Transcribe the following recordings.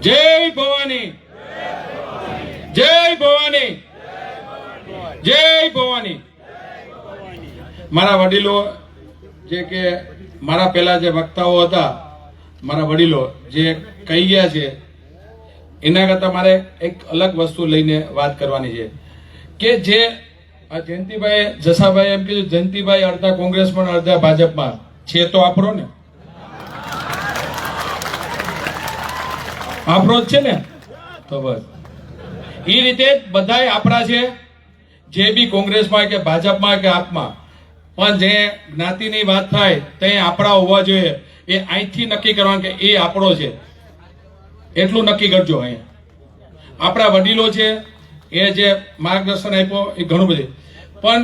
જય ભવાની, જય ભવાની, જય ભવાની. મારા વડીલો જે કે મારા પહેલા જે વક્તાઓ હતા, મારા વડીલો જે કહી ગયા છે, એના કરતા મારે એક અલગ વસ્તુ લઈને વાત કરવાની છે કે જે આ જયંતિભાઈ જસાભાઈ એમ કીધું, જયંતિભાઈ અડધા કોંગ્રેસમાં અડધા ભાજપમાં છે, તો આપણો ને આપણો જ છે ને. તો બસ એ રીતે બધાય આપણા છે, જે બી કોંગ્રેસમાં કે ભાજપમાં કે આપમાં, પણ જે જ્ઞાતિની વાત થાય તે આપણા હોવા જોઈએ. એ અહીંથી નક્કી કરવાનું કે એ આપણો છે, એટલું નક્કી કરજો. અહીંયા આપણા વડીલો છે, એ જે માર્ગદર્શન આપ્યો એ ઘણું બધું. પણ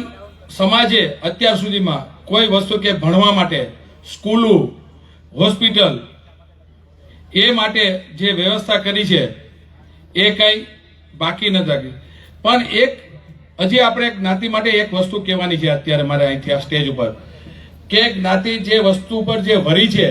સમાજે અત્યાર સુધીમાં કોઈ વસ્તુ કે ભણવા માટે સ્કૂલો, હોસ્પિટલ એ માટે જે વ્યવસ્થા કરી છે એ કઈ બાકી નથી રાખી. પણ એક હજી આપણે જ્ઞાતિ માટે એક વસ્તુ કહેવાની છે અત્યારે મારે અહીંથી આ સ્ટેજ ઉપર, કે જ્ઞાતિ જે વસ્તુ ઉપર જે વરી છે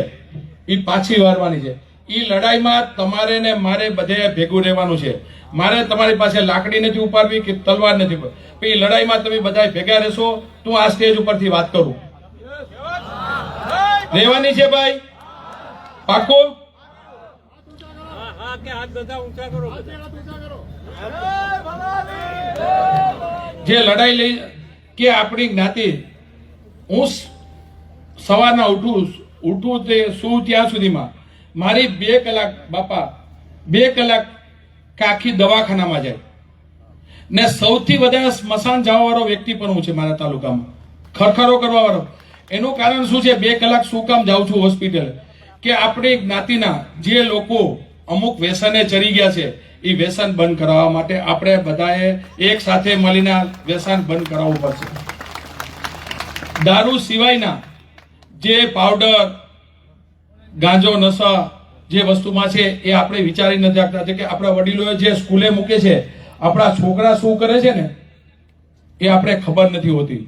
એ પાછી વારવાની છે. એ લડાઈમાં તમારે ને મારે બધે ભેગું રહેવાનું છે. મારે તમારી પાસે લાકડી નથી ઉપાડવી કે તલવાર નથી ઉપાડવી. એ લડાઈમાં તમે બધા ભેગા રહેશો તો આ સ્ટેજ ઉપરથી વાત કરું. રહેવાની છે ભાઈ, પાક્કો? જે લડાઈ લઈ કે આપણી જ્ઞાતિ, હું સવારના ઉઠું તે શું ત્યાં સુધીમાં મારી 2 કલાક, બાપા 2 કલાક આખી દવાખાનામાં જાય. ને સૌથી વધારે સ્મશાન જવા વાળો વ્યક્તિ પણ હું છે મારા તાલુકામાં, ખરખરો કરવા વાળો. એનું કારણ શું છે? 2 કલાક શું કામ જાઉં છું હોસ્પિટલ? કે આપણી જ્ઞાતિના જે લોકો અમુક વ્યસને ચડી ગયા છે, એ વ્યસન બંધ કરાવવા માટે આપણે બધાએ એક સાથે મળીને વ્યસન બંધ કરાવવું પડશે. દારૂ સિવાયના જે પાવડર, ગાંજો, નશા જે વસ્તુમાં છે એ આપણે વિચારી નથી રાખતા. કે આપણા વડીલોએ જે સ્કૂલે મૂકે છે, આપણા છોકરા શું કરે છે ને એ આપણે ખબર નથી હોતી.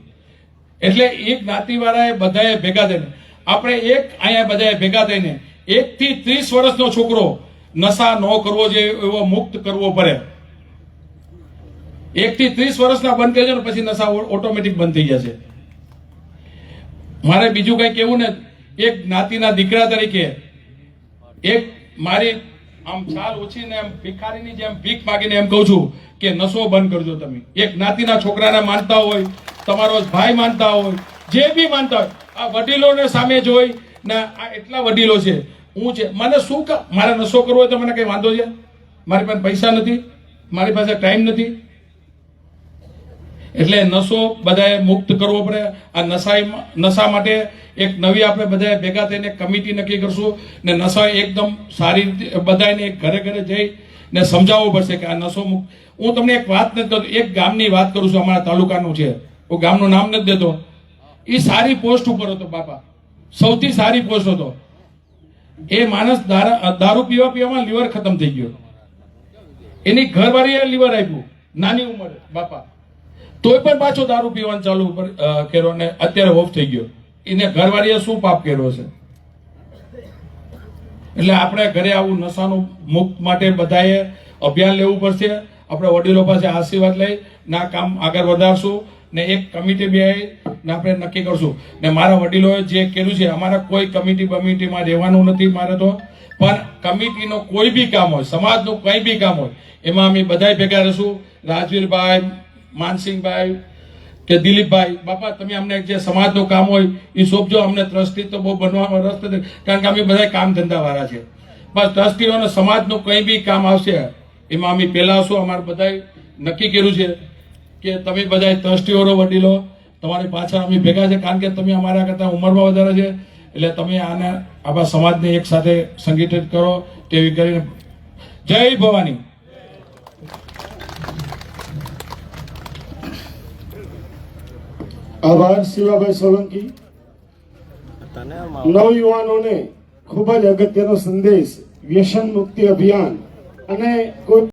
એટલે એ જ્ઞાતિવાળાએ બધાએ ભેગા થઈને આપણે એક અહીંયા બધાએ ભેગા થઈને 1 થી 30 વર્ષનો છોકરો નશા ન કરવો જોઈએ એવો મુક્ત કરવો પડે. 1 થી 30 વર્ષના બંધ કરી દો ને પછી નશા ઓટોમેટિક બંધ થઈ જશે. મારે બીજું કઈ કેવું ને, એક જ્ઞાતિના દીકરા તરીકે એક મારી આમ ચાલ ઓછીને એમ ભિખારીની જેમ ભીખ માગીને એમ કહું છું કે નશો બંધ કરજો. તમે એક જ્ઞાતિના છોકરાને માનતા હોય, તમારો ભાઈ માનતા હોય, જે બી માનતા હોય, આ વડીલોને સામે જોઈ ને આ એટલા વડીલો છે, હું છે, મને શું મારે નશો કરવો હોય તો મને કઈ વાંધો છે? મારી પાસે પૈસા નથી, મારી પાસે ટાઈમ નથી. એટલે નશો બધાએ મુક્ત કરવો પડે. આ નશા માટે એક નવી આપણે બધાએ ભેગા થઈને કમિટી નક્કી કરશું ને નશા એકદમ સારી રીતે બધાને ઘરે ઘરે જઈ ને સમજાવવું પડશે કે આ નશો મુક્ત. હું તમને એક વાત નથી કરતો, એક ગામની વાત કરું છું, અમારા તાલુકાનું છે, હું ગામનું નામ નથી દેતો. એ સારી પોસ્ટ ઉપર હતો બાપા, સૌથી સારી પોસ્ટ હતો. એ માણસ દારૂ પીવામાં લીવર ખતમ થઈ ગયો. એની ઘરવાળીએ લીવર આપ્યું નાની ઉંમરે બાપા, તોય પણ પાછો દારૂ પીવાનું ચાલુ કર્યો ને અત્યારે ઓફ થઈ ગયો. એને ઘરવાળીએ શું પાપ કર્યો છે? એટલે આપણે ઘરે આવું નશાનું મુક્ત માટે બધાએ અભિયાન લેવું પડશે. આપણે વડીલો પાસે આશીર્વાદ લઈ ના કામ આગળ વધારશું ને એક કમિટી બે ને આપણે નક્કી કરશું. ને મારા વડીલોએ જે કર્યું છે, અમારા કોઈ કમિટીમાં રહેવાનું નથી મારે તો. પણ કમિટીનો કોઈ બી કામ હોય, સમાજનું કંઈ બી કામ હોય, એમાં અમે બધા ભેગા રહીશું. રાજવીરભાઈ, માનસિંહભાઈ કે દિલીપભાઈ, બાપા તમે અમને જે સમાજનું કામ હોય એ સોંપજો. અમને ટ્રસ્ટી તો બહુ બનવામાં રસ નથી, કારણ કે અમે બધા કામ ધંધા વાળા છે. બસ ટ્રસ્ટીઓને સમાજનું કંઈ બી કામ આવશે એમાં અમે પહેલા આવશું. અમારે બધા નક્કી કર્યું છે કે તમે બધા ટ્રસ્ટીઓ વડીલો તમારી પાછળ અમે ભેગા છે, કારણ કે તમે અમારા કરતા ઉંમરમાં વધારે છે. એટલે તમે આને આપણા સમાજને એક સાથે સંગઠિત કરો તેવી કરીને. જય ભવાની. આભાર શિવાભાઈ સોલંકી. નવયુવાનોને ખૂબ જ અગત્યનો સંદેશ, વ્યસન મુક્તિ અભિયાન અને કોઈ